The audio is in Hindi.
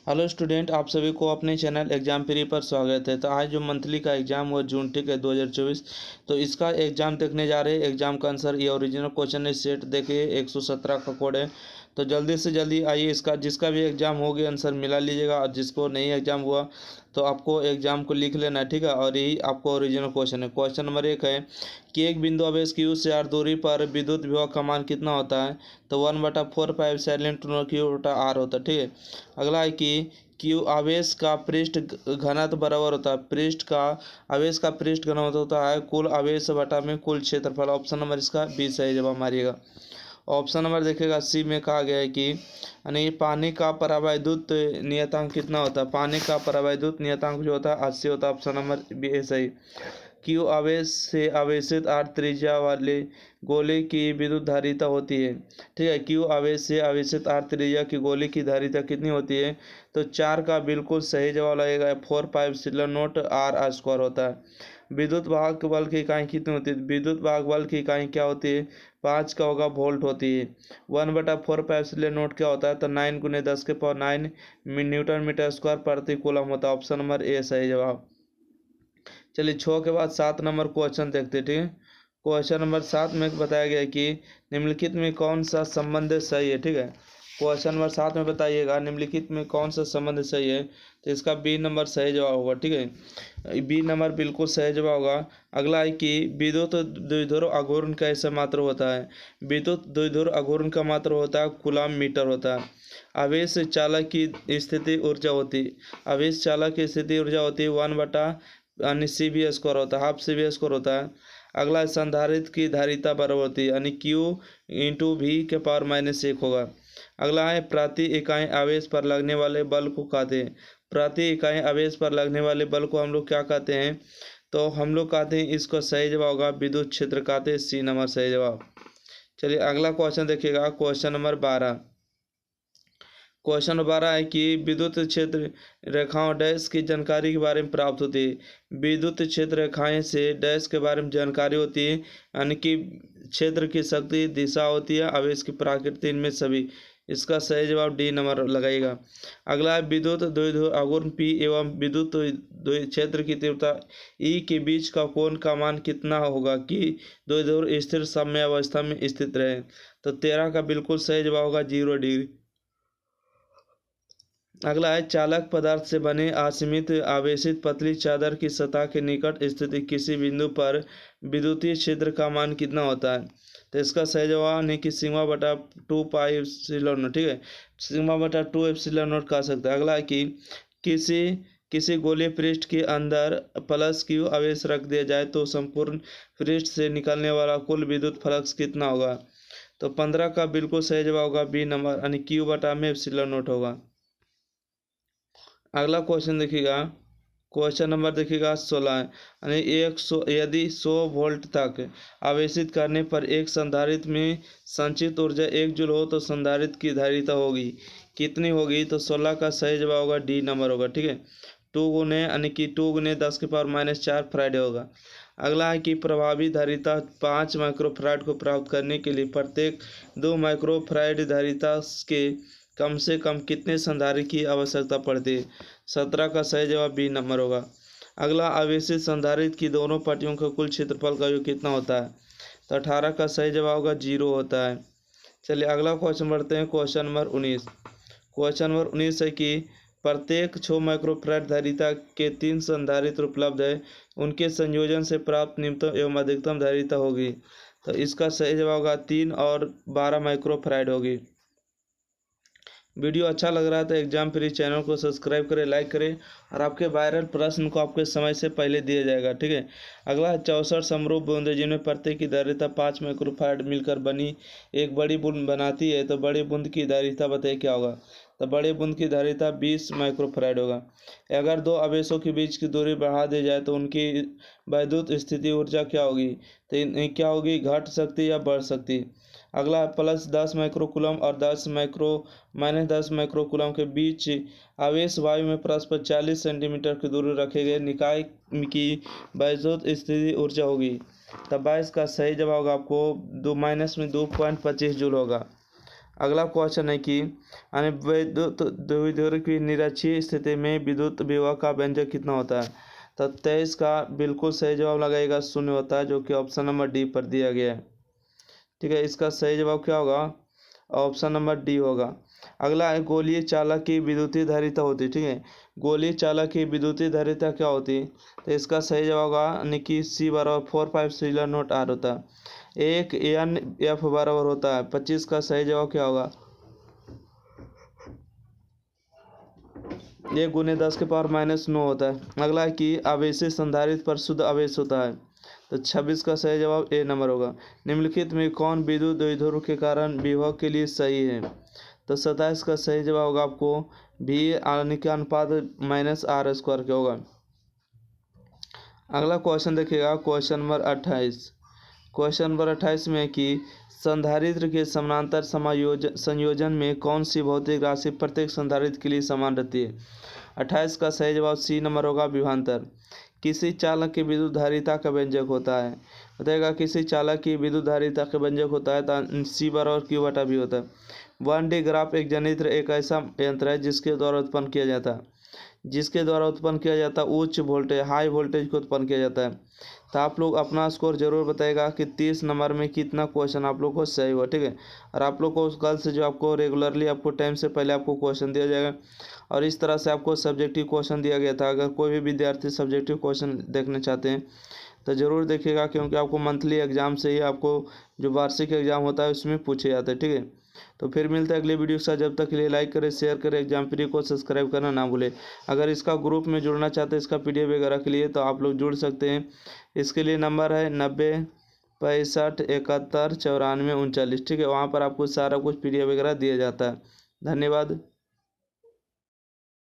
हेलो स्टूडेंट, आप सभी को अपने चैनल एग्जाम फ्री पर स्वागत है। तो आज जो मंथली का एग्जाम हुआ जून टेक है 2024, तो इसका एग्जाम देखने जा रहे हैं। एग्जाम का आंसर ये ओरिजिनल क्वेश्चन है, सेट देखिए 117 का कोड है। तो जल्दी से जल्दी आइए, इसका जिसका भी एग्जाम हो गया आंसर मिला लीजिएगा, और जिसको नहीं एग्जाम हुआ तो आपको एग्जाम को लिख लेना है, ठीक है। और यही आपको ओरिजिनल क्वेश्चन है। क्वेश्चन नंबर 1 है कि एक बिंदु आवेश Q से r दूरी पर विद्युत विभव का मान कितना होता है। तो 1/4 साइलेंट Q/r होता है, ठीक है। अगला है कि Q आवेश का पृष्ठ घनत्व बराबर होता है, पृष्ठ का आवेश का पृष्ठ घनत्व होता है कुल आवेश बटा में कुल क्षेत्रफल। ऑप्शन नंबर इसका बी सही जवाब मारिएगा। ऑप्शन नंबर देखिएगा सी में कहा गया है कि यानी पानी का परावैद्युत नियतांक कितना होता है। पानी का परावैद्युत नियतांक जो होता है 80 होता है। ऑप्शन नंबर बी है सही। क्यू आवेश से आवेशित r त्रिज्या वाले गोले की विद्युत धारिता होती है, ठीक है। क्यू आवेश से आवेशित r त्रिज्या की गोले की धारिता कितनी होती है। तो 4 का बिल्कुल सही जवाब लगेगा 4πε0r² होता है। विद्युत वाहक बल की इकाई कितनी होती है। विद्युत वाहक बल की इकाई क्या होती है, 5 का होगा वोल्ट होती है। 1/4πε0 क्या होता है, तो 9 × 10⁹ न्यूटन मीटर स्क्वायर प्रति कूलम होता है। ऑप्शन नंबर ए सही जवाब। चलिए 6 के बाद 7 नंबर क्वेश्चन देखते हैं, ठीक है। क्वेश्चन नंबर 7 में बताया गया है कि निम्नलिखित में कौन सा संबंध सही है, ठीक है। क्वेश्चन नंबर 7 में बताइएगा निम्नलिखित में कौन सा संबंध सही है। तो इसका बी नंबर सही जवाब होगा, ठीक है। बी नंबर बिल्कुल सही जवाब होगा। अगला है कि विद्युत द्विध्रुव आघूर्ण का ऐसा मात्र होता है। विद्युत द्विध्रुव आघूर्ण का मात्र होता है कूलम मीटर होता है। आवेश चालक की स्थिति ऊर्जा होती है, आवेश चालक की स्थिति ऊर्जा होती है 1 यानी CV² होता है, हाफ CV² होता है। अगला संधारित्र की धारिता बराबर होती है, यानी Q × V⁻1 होगा। अगला है प्रति इकाई आवेश पर लगने वाले बल को कहते हैं। प्रति इकाई आवेश पर लगने वाले बल को हम लोग क्या कहते हैं, तो हम लोग कहते हैं, इसको सही जवाब होगा विद्युत क्षेत्र कहते हैं, सी नंबर सही जवाब। चलिए अगला क्वेश्चन देखिएगा, क्वेश्चन नंबर 12। क्वेश्चन 12 है कि विद्युत क्षेत्र रेखाओं डैश की जानकारी के बारे में प्राप्त होती है। विद्युत क्षेत्र रेखाएं से डैश के बारे में जानकारी होती है, यानी कि क्षेत्र की शक्ति, दिशा होती है, आवेश की प्रकृति, इनमें सभी। इसका सही जवाब डी नंबर लगाएगा। अगला है विद्युत द्विध्रुव आघूर्ण P एवं विद्युत क्षेत्र की तीव्रता E के बीच का कोण का मान कितना होगा कि द्विध्रुव स्थिर साम्य अवस्था में स्थित रहे। तो 13 का बिल्कुल सही जवाब होगा 0 डिग्री। अगला है चालक पदार्थ से बने असीमित आवेशित पतली चादर की सतह के निकट स्थित किसी बिंदु पर विद्युतीय क्षेत्र का मान कितना होता है। तो इसका सही जवाब है कि σ/2πε0, ठीक है। σ/2ε0 कह सकते हैं। अगला है कि किसी किसी गोलीय पृष्ठ के अंदर +Q आवेश रख दिया जाए तो संपूर्ण पृष्ठ से निकलने वाला कुल विद्युत फ्लक्स कितना होगा। तो 15 का बिल्कुल सही जवाब होगा बी नंबर, यानी Q/ε0 होगा। अगला क्वेश्चन देखिएगा, क्वेश्चन नंबर देखिएगा 16 है, यानी यदि 100 वोल्ट तक आवेशित करने पर एक संधारित्र में संचित ऊर्जा 1 जूल हो तो संधारित्र की धारिता होगी कितनी होगी। तो 16 का सही जवाब होगा डी नंबर होगा, ठीक है। 2 गुने यानी कि 2 × 10⁻⁻4 फैराड होगा। अगला है कि प्रभावी धारिता 5 माइक्रोफैराड को प्राप्त करने के लिए प्रत्येक 2 माइक्रोफैराड धारिता के कम से कम कितने संधारित्र की आवश्यकता पड़ती है। 17 का सही जवाब बी नंबर होगा। अगला आवेशित संधारित्र की दोनों पट्टियों का कुल क्षेत्रफल का योग कितना होता है। तो 18 का सही जवाब होगा 0 होता है। चलिए अगला क्वेश्चन बढ़ते हैं, क्वेश्चन नंबर 19। क्वेश्चन नंबर 19 है कि प्रत्येक 6 माइक्रोफैराड धारिता के 3 संधारित्र उपलब्ध है, उनके संयोजन से प्राप्त न्यूनतम एवं अधिकतम धारिता होगी। तो इसका सही जवाब होगा 3 और 12 माइक्रोफैराड होगी। वीडियो अच्छा लग रहा है तो एग्जाम फ्री चैनल को सब्सक्राइब करें, लाइक करें, और आपके वायरल प्रश्न को आपके समय से पहले दिया जाएगा, ठीक है। अगला है 64 समरूप बूंदें जिनमें प्रत्येक की धारिता 5 माइक्रोफैराड मिलकर बनी एक बड़ी बूंद बनाती है। तो बड़ी बूंद की धारिता बताइए क्या होगा। तो बड़ी बूंद की धारिता 20 माइक्रोफैराड होगा। अगर दो आवेशों के बीच की दूरी बढ़ा दी जाए तो उनकी वैद्युत स्थिति ऊर्जा क्या होगी। तो क्या होगी, घट सकती या बढ़ सकती। अगला है +10 माइक्रोकूलम और -10 माइक्रोकूलम के बीच आवेश वायु में परस्पर 40 सेंटीमीटर की दूरी रखे गए निकाय की वैद्युत स्थिति ऊर्जा होगी। तब 22 का सही जवाब होगा आपको 2 - में 2.25 जूल होगा। अगला क्वेश्चन है कि विद्युत द्विध्रुव की निरक्षीय स्थिति में विद्युत विभव का व्यंजक कितना होता है। तो 23 का बिल्कुल सही जवाब लगाएगा 0 होता है, जो कि ऑप्शन नंबर डी पर दिया गया है। ठीक है, इसका सही जवाब क्या होगा, ऑप्शन नंबर डी होगा। अगला है गोलीय चालक की विद्युतीय धारिता होती है। ठीक है, गोलीय चालक की विद्युतीय धारिता क्या होती है। तो इसका सही जवाब होगा यानी कि सी बराबर 450 होता है। एक एन एफ बराबर होता है 25 का सही जवाब क्या होगा, 1 गुने 10 के पावर -9 होता है। अगला है कि आवेशित संधारित्र पर शुद्ध आवेश होता है। तो 26 का सही जवाब ए नंबर होगा। निम्नलिखित में कौन विद्युत द्विध्रुव के कारण विभव के लिए सही है। तो 27 का सही जवाब होगा आपको भी यानी कि अनुपात -r² के होगा। अगला क्वेश्चन देखिएगा, क्वेश्चन नंबर 28। क्वेश्चन नंबर 28 में कि संधारित्र के समानांतर संयोजन में कौन सी भौतिक राशि प्रत्येक संधारित्र के लिए समान रहती है। 28 का सही जवाब सी नंबर होगा विभवांतर। किसी चालक की विद्युत धारिता का व्यंजक होता है, बताएगा किसी चालक की विद्युत धारिता का व्यंजक होता है तो सी बराबर क्यू बटा बी होता है। 1D ग्राफ एक जनित्र एक ऐसा यंत्र है जिसके द्वारा उत्पन्न किया जाता है उच्च वोल्टेज हाई वोल्टेज को उत्पन्न किया जाता है। तो आप लोग अपना स्कोर जरूर बताएगा कि 30 नंबर में कितना क्वेश्चन आप लोग को सही हुआ। ठीक है, और आप लोग को कल से जो आपको रेगुलरली आपको टाइम से पहले आपको क्वेश्चन दिया जाएगा और इस तरह से आपको सब्जेक्टिव क्वेश्चन दिया गया था। अगर कोई भी विद्यार्थी सब्जेक्टिव क्वेश्चन देखना चाहते हैं तो ज़रूर देखिएगा, क्योंकि आपको मंथली एग्जाम से ही आपको जो वार्षिक एग्जाम होता है उसमें पूछे जाते हैं। ठीक है, तो फिर मिलता है अगले वीडियो के साथ। जब तक के लिए लाइक करें, शेयर करें, एग्जाम्परी को सब्सक्राइब करना ना भूलें। अगर इसका ग्रुप में जुड़ना चाहते हैं इसका PDF वगैरह के लिए तो आप लोग जुड़ सकते हैं। इसके लिए नंबर है 90 65 71 94 39। ठीक है, वहाँ पर आपको सारा कुछ PDF वगैरह दिया जाता है। धन्यवाद।